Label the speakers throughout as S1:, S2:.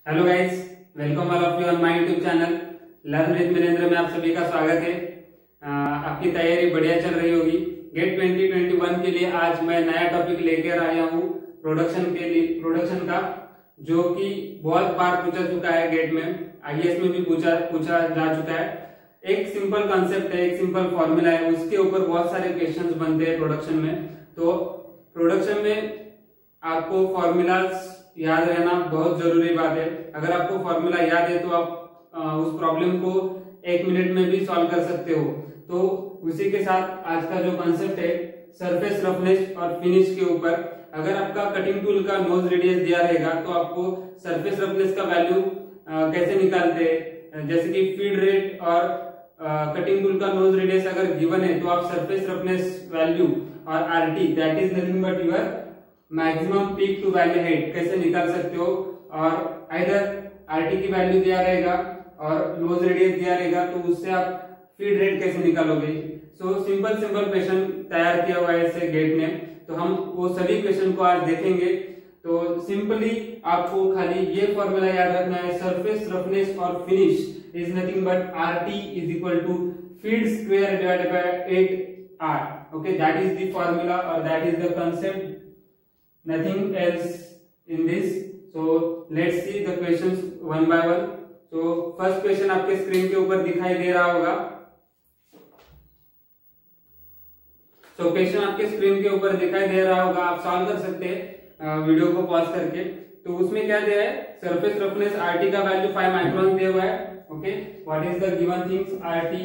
S1: Hello guys, welcome all of you on my YouTube channel learn with Minendra में आप सभी का स्वागत है। आपकी तैयारी बढ़िया चल रही होगी। गेट 2021 के लिए आज मैं नया टॉपिक लेकर आया हूँ प्रोडक्शन का, जो कि बहुत बार पूछा चुका है। गेट में आईएएस में भी पूछा जा चुका है। एक सिंपल कॉन्सेप्ट है, एक सिंपल फॉर्मूला है, उसके ऊपर बहुत सारे क्वेश्चंस बनते हैं प्रोडक्शन में। तो प्रोडक्शन में आपको फॉर्मूलाज याद रहना बहुत जरूरी बात है। अगर आपको फॉर्मूला याद है तो आप उस प्रॉब्लम को 1 मिनट में भी सॉल्व कर सकते हो। तो उसी के साथ आज का जो कॉन्सेप्ट है सरफेस रफनेस और फिनिश के ऊपर, अगर आपका कटिंग टूल का नोज रेडियस दिया रहेगा तो आपको सरफेस रफनेस का वैल्यू कैसे निकालते हैं, जैसे कि फीड रेट और कटिंग टूल का नोज रेडियस अगर गिवन है तो आप सरफेस रफनेस वैल्यू और RT that is nothing but your maximum peak to value height कैसे निकाल सकते हो। और आइदर आरटी की वैल्यू दिया रहेगा और नोज रेडियस दिया रहेगा तो उससे आप फीड रेट कैसे निकालोगे। सो सिंपल क्वेश्चन तैयार किया हुआ है इससे गेट ने, तो हम वो सभी क्वेश्चन को आज देखेंगे। तो सिंपली आपको खाली ये फॉर्मूला याद रखना है, सरफेस रफनेस और finish is nothing but RT is equal to feed square divided by 8r। Okay, that is the formula और that is the concept, nothing else in this. So let's see the questions one by one. So first question आपके screen के ऊपर दिखाई दे रहा होगा। So question आपके screen के ऊपर दिखाई दे रहा होगा, आप सॉल्व कर सकते हैं वीडियो को पॉज करके। तो उसमें क्या दिया है, सरफेस रफनेस आरटी का वैल्यू 5 माइक्रोन दिया हुआ है। Okay, what is the given things, RT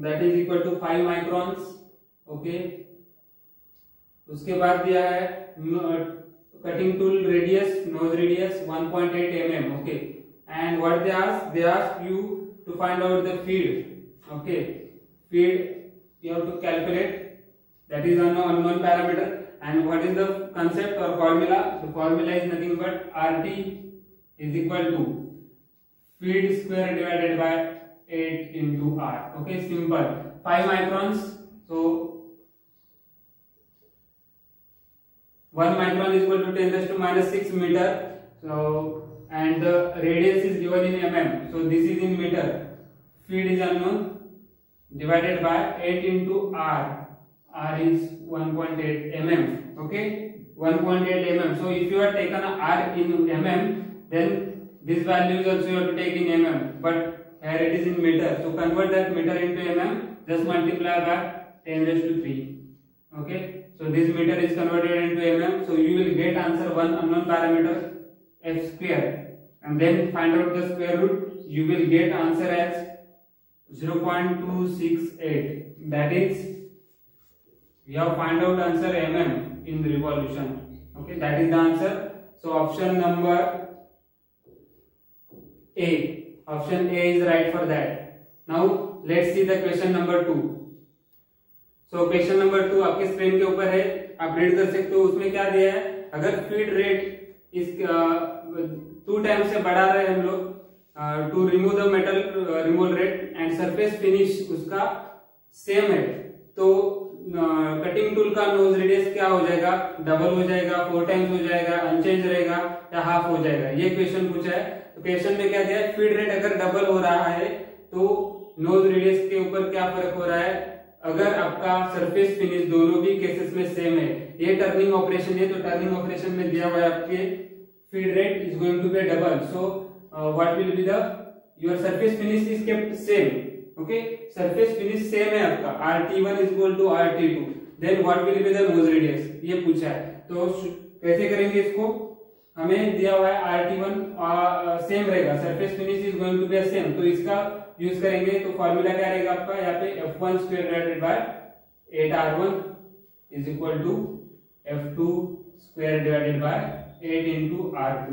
S1: that is equal to 5 microns. Okay, उसके बाद दिया है cutting tool radius, nose radius 1.8 mm. Okay, and what they ask you to find out the feed. Okay, feed you have to calculate, that is unknown parameter. And what is the concept or formula? The formula is nothing but RT is equal to feed square divided by 8 into R. Okay, simple. 5 microns, so 1 micron is equal to 10 raised to minus 6 meter. So and the radius is given in mm, so this is in meter. Feed is unknown, divided by 8 into r. R is 1.8 mm. Okay, 1.8 mm. So if you have taken r in mm, then this value is also you have to take in mm, but here it is in meter. So convert that meter into mm, just multiply by 10 raised to 3. Okay, so this meter is converted into mm, so you will get answer one unknown parameter f square, and then find out the square root. You will get answer as 0.268. that is we have find out answer mm in the revolution. Okay, that is the answer. So option number A, option A is right for that. Now let's see the question number 2. So question number 2 आपके screen के ऊपर है, आप read कर सकते हो। उसमें क्या दिया है, अगर फीड रेट इस 2 टाइम से बढ़ा रहे हैं हम लोग to remove the metal removal rate and surface finish उसका सेम है, तो कटिंग टूल का नोज रेडियस क्या हो जाएगा, डबल हो जाएगा, 4 टाइम्स हो जाएगा, अनचेंज रहेगा या हाफ हो जाएगा। ये क्वेश्चन पूछा है। तो क्वेश्चन में क्या दिया है, फीड रेट अगर डबल हो रहा है तो नोज रेडियस के ऊपर क्या फर्क हो रहा है, अगर आपका सरफेस फिनिश दोनों भी केसेस में सेम है। ये टर्निंग ऑपरेशन है, तो टर्निंग ऑपरेशन में दिया हुआ है आपके feed rate is going to be double. So what will be the your surface finish is kept same. Okay, surface finish same है आपका, RT1 is equal to RT2, then what will be the nose radius, ये पूछा है। तो कैसे करेंगे इसको, हमें दिया हुआ है RT1 सेम रहेगा, surface finish is going to be same, तो इसका यूज करेंगे। तो फॉर्मूला क्या रहेगा आपका, यहाँ पे f1 square divided by 8r1 is equal to f2 square divided by 8 into r2.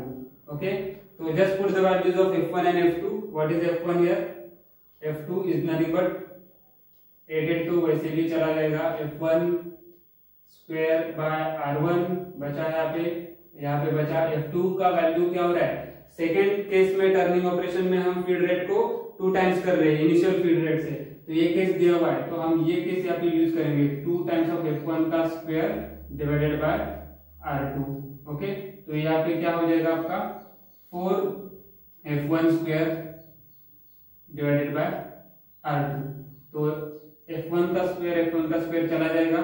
S1: Okay, तो just put the values of f1 and f2. What is f1 here, f2 is nothing but 8 तो वैसे भी चला जाएगा, f1 square by r1 बचा यहाँ पे बचा f2 का वैल्यू क्या हो रहा है। सेकेंड केस में टर्निंग ऑपरेशन में हम फीड रेट को 2 टाइम्स कर रहे हैं इनिशियल फीड रेट से, तो ये केस दिया हुआ है, तो हम ये केस यहाँ पे यूज करेंगे 2 टाइम्स ऑफ f1 का square divided bye r2। Okay, तो यहाँ पे क्या हो जाएगा आपका 4 F1 square divided bye R2। तो F1 का स्क्वायर चला जाएगा,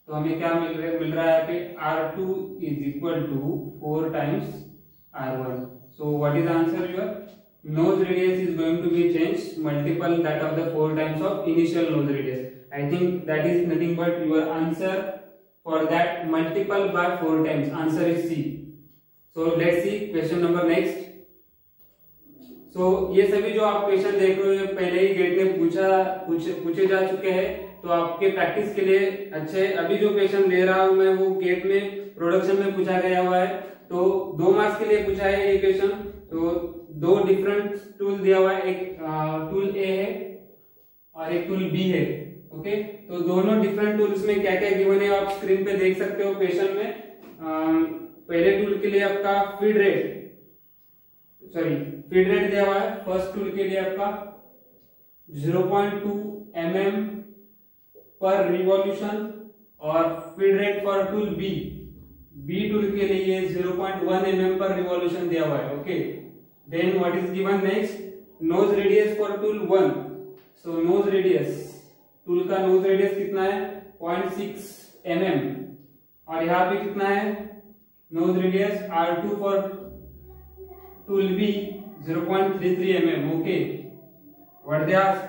S1: तो हमें क्या मिल रहा है यहाँ पे R2 is equal to 4 times R1। So what is answer? Your nose radius is going to be changed, multiple that of the 4 times of initial nose radius. I think that is nothing but your answer for that, multiple by 4 times. Answer is C. So let's see question number next. So ये सभी जो आप question देख रहे हो पहले ही gate में पूछे जा चुके हैं, तो आपके प्रैक्टिस के लिए अच्छे। अभी जो क्वेश्चन ले रहा हूं मैं वो गेट में प्रोडक्शन में पूछा गया हुआ है, तो 2 मार्क्स के लिए पूछा है ये क्वेश्चन। तो 2 डिफरेंट टूल दिया हुआ है, एक टूल ए है और एक टूल बी है। ओके, तो दोनों डिफरेंट टूल्स में क्या क्या गिवन है आप स्क्रीन पे देख सकते हो क्वेश्चन में। पहले टूल के लिए आपका फीड रेट दिया हुआ है। फर्स्ट टूल के लिए आपका 0.2 mm पर रिवॉल्यूशन, और feed rate for tool B tool के लिए 0.1 mm पर रिवॉल्यूशन दिया हुआ है। Okay, then what is given next? Nose radius for tool 1। So nose radius, tool का नोज रेडियस कितना है? 0.6 mm, और यहाँ पे कितना है nose radius? R2 for tool B 0.33 mm। Okay, what they ask?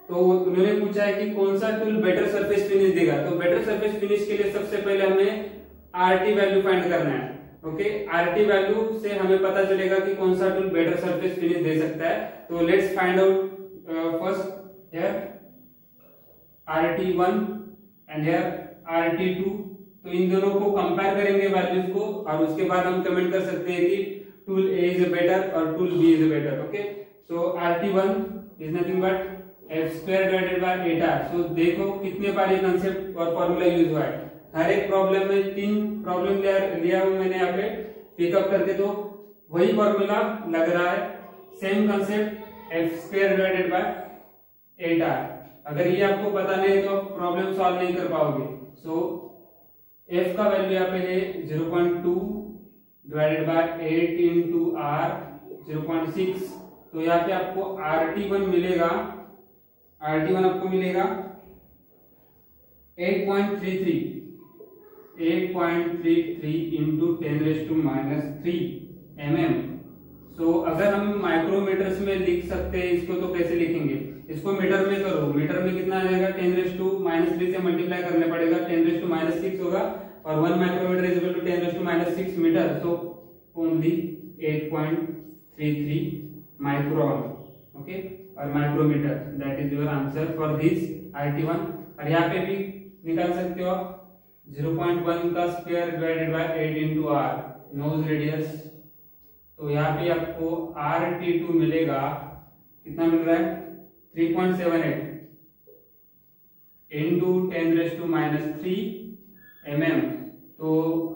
S1: तो उन्होंने पूछा है कि कौन सा टूल बेटर सरफेस फिनिश देगा। तो बेटर सरफेस फिनिश के लिए सबसे पहले हमें RT वैल्यू फाइंड करना है। ओके, RT वैल्यू से हमें पता चलेगा कि कौन सा टूल बेटर सरफेस फिनिश दे सकता है। तो let's find out first here RT1 and here RT2। तो इन दोनों को कंपेयर करेंगे वैल्यूज को, और उसके बाद हम कमेंट कर सकते हैं कि टूल A इज बेटर और tool B is better. Okay, so RT1 is nothing but F square divided by 8R। सो देखो कितने बार ये कंसेप्ट और फॉर्मूला यूज हुआ है। हर एक प्रॉब्लम में 3 प्रॉब्लम लिया हूं मैंने यहाँ पे पिकअप करके, तो वही फॉर्मूला लग रहा है, same concept F square divided by 8R। अगर ये आपको पता नहीं तो आप प्रॉब्लम सॉल्व नहीं कर पाओगे। सो F का वैल्यू यहाँ पे है 0.2 डिवाइडेड बाय 8 इंटू R 0.6। तो यहाँ पे आपको RT1 मिलेगा 8.33 इंटू 10⁻³ mm। सो अगर हम माइक्रोमीटर्स में लिख सकते हैं इसको, तो कैसे लिखेंगे? इसको मीटर में करो, मीटर में कितना आ जाएगा? 10⁻³ से मल्टीप्लाई करने पड़ेगा, 10⁻6 होगा, और 1 micrometre is equal to 10⁻6 metre. So only 8.33 micron. Okay, और micrometre, that is your answer for this RT1। और यहाँ पे भी निकाल सकते हो आप 0.1 का square divided by 8 into R nose radius. तो यहाँ पे आपको RT2 मिलेगा, कितना मिल रहा है? 3.78 इंटू 10⁻³ mm। तो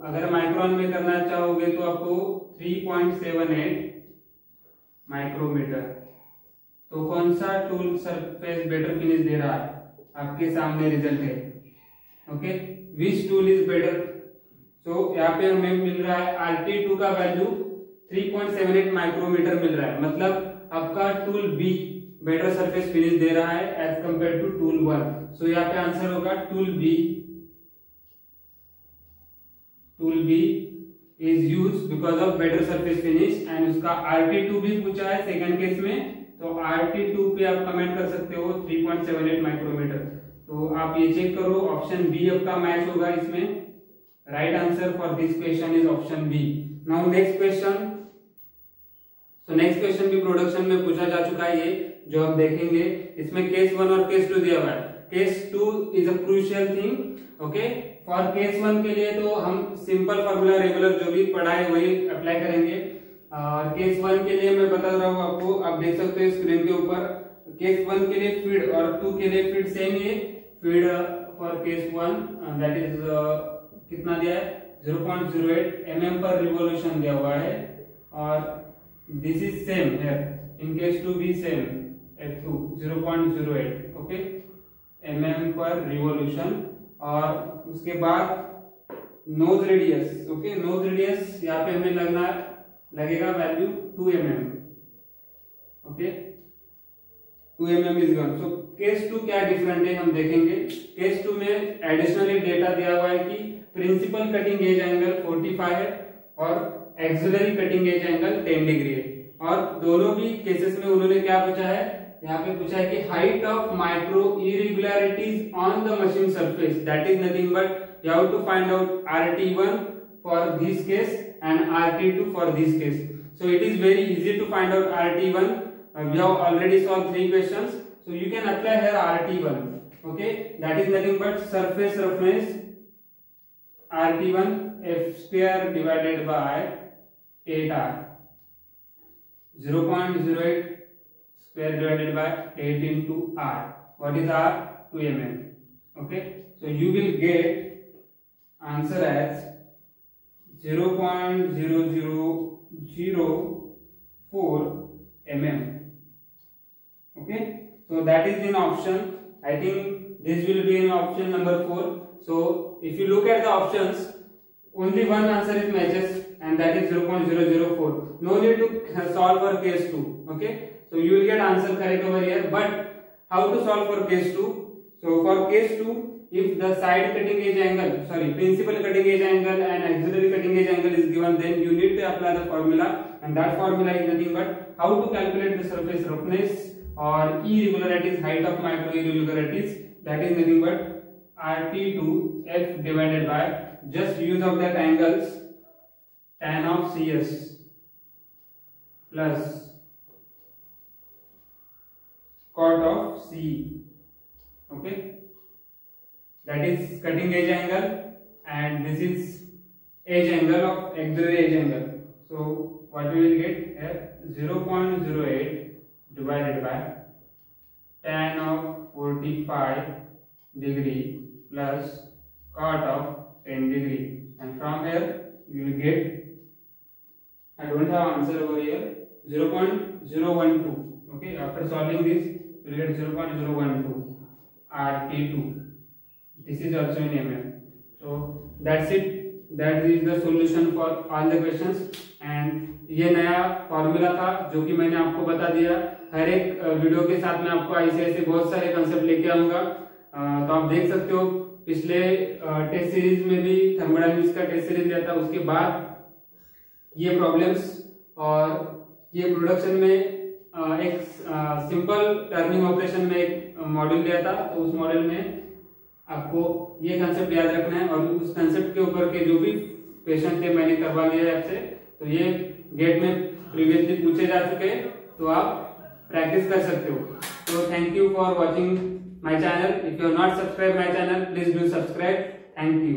S1: अगर माइक्रोन में करना चाहोगे तो आपको 3.78 माइक्रोमीटर। तो कौन सा टूल सरफेस बेटर फिनिश दे रहा है? आपके सामने रिजल्ट है। Okay, which tool is better? So यहाँ पे हमें मिल रहा है RT2 का वैल्यू 3.78 माइक्रोमीटर मिल रहा है, मतलब आपका tool B better surface finish दे रहा है as compared to tool 1। So यहाँ पे आंसर होगा tool B is use because of better surface finish. And उसका RT2 भी पूछा है सेकंड केस में, तो RT2 पे आप कमेंट कर सकते हो 3.78 माइक्रोमीटर। तो आप ये चेक करो, ऑप्शन बी आपका मैच होगा इसमें। Right answer for this question is option B. Now next question. So next question भी प्रोडक्शन में पूछा जा चुका है, ये जो आप देखेंगे इसमें केस 1 और केस 2 दिया हुआ है। Case 2 is a crucial thing. Okay, for case 1 के लिए तो हम सिंपल फॉर्मूला रेगुलर जो भी पढ़ा है वही अप्लाई करेंगे। और केस 1 के लिए मैं बता रहा हूँ आपको, आप देख सकते हो स्क्रीन के ऊपर। केस 1 के लिए फीड और 2 के लिए फीड सेम है। Feed for case 1 that is कितना दिया है? 0.08 mm पर रिवॉल्यूशन दिया हुआ है, और this is same here in case 2 भी सेम F2 0.08 ओके mm पर रिवॉल्यूशन। और उसके बाद nose radius. Okay, nose radius यहाँ पे हमें लगना है लगेगा value 2 mm। Okay, 2 mm is given. So case 2 क्या डिफरेंट है हम देखेंगे। केस 2 में एडिशनली डेटा दिया हुआ है कि प्रिंसिपल कटिंग एज एंगल 45 है और axillary cutting edge angle 10 degree है। और दोनों भी केसेस में उन्होंने क्या पूछा है, यहाँ पे पूछा है कि height of micro irregularities on the machine surface, that is nothing but you have to find out RT1 for this case and RT2 for this case. So it is very easy to find out RT1. We have already solved 3 questions, so you can apply here RT1. Okay, that is nothing but surface roughness RT1 F square divided by 8R, 0.08 square divided by 8 into R. What is R? 2 mm. Okay, so you will get answer as 0.0004 mm. Okay, so that is in option. I think this will be in option number 4. So if you look at the options, only one answer is matches and that is 0.004. No need to solve for case 2. Okay, so you will get answer correct over here. But how to solve for case 2? So for case 2, if the side cutting edge angle, principal cutting edge angle and auxiliary cutting edge angle is given, then you need to apply the formula, and that formula is nothing but how to calculate the surface roughness or irregularities, height of micro irregularities, that is nothing but RT2 F divided by just use of that angles tan of CS plus cot of CE. Okay, that is cutting edge angle and this is edge angle of auxiliary edge angle. So what we will get here, 0.08 divided by tan of 45 degree plus cot of 10 degree, and from here you will get, I don't have answer over here, 0.012. Okay, after solving this you will get 0.012 RT2. This is also in mm. So that's it. That is the solution for all the questions. And ये नया formula था जो कि मैंने आपको बता दिया। हर एक वीडियो के साथ में आपको ऐसे बहुत सारे कंसेप्ट लेके आऊंगा। तो आप देख सकते हो पिछले टेस्ट सीरीज में भी थर्मोडायनामिक्स का टेस्ट सीरीज दिया था, उसके बाद ये प्रॉब्लम्स और ये प्रोडक्शन में एक सिंपल टर्निंग ऑपरेशन में एक मॉड्यूल दिया था। तो उस मॉड्यूल में आपको ये कंसेप्ट याद रखना है और उस कंसेप्ट के ऊपर के जो भी क्वेश्चन थे मैंने करवा लिया है आपसे। तो ये गेट में प्रीवियसली पूछे जा चुके हैं, तो आप प्रैक्टिस कर सकते हो। तो thank you for watching my channel. If you are not subscribe my channel, please do subscribe. Thank you.